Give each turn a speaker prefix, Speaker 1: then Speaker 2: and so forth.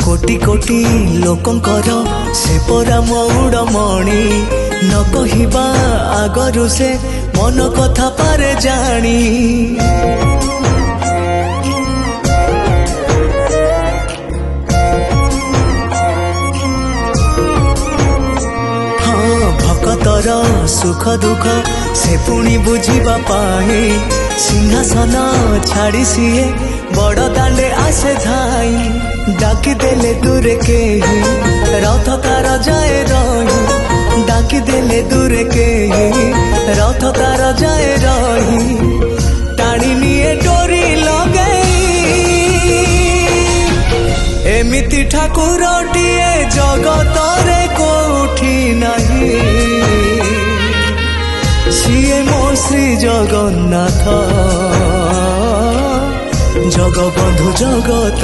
Speaker 1: कोटि कोटि लोकंकर से परा मौड़मणि न कहिबा आगरु से मन कथा पारे जानी। हाँ भक्तर सुख दुख से पुणी बुझिबा पाई सिंहासन छाड़ी सीए बड़ दांडे आसे धाई। डाकी देले दूर के ही रथ तार जाए रही। डाकी देले दूर के ही रथ तार जाए रही। टाणी निये डोरी लगई एमिति ठाकुरटिए जगतरे कोठी नहीं। सिए मो श्री जगन्नाथ जगबंधु जगत।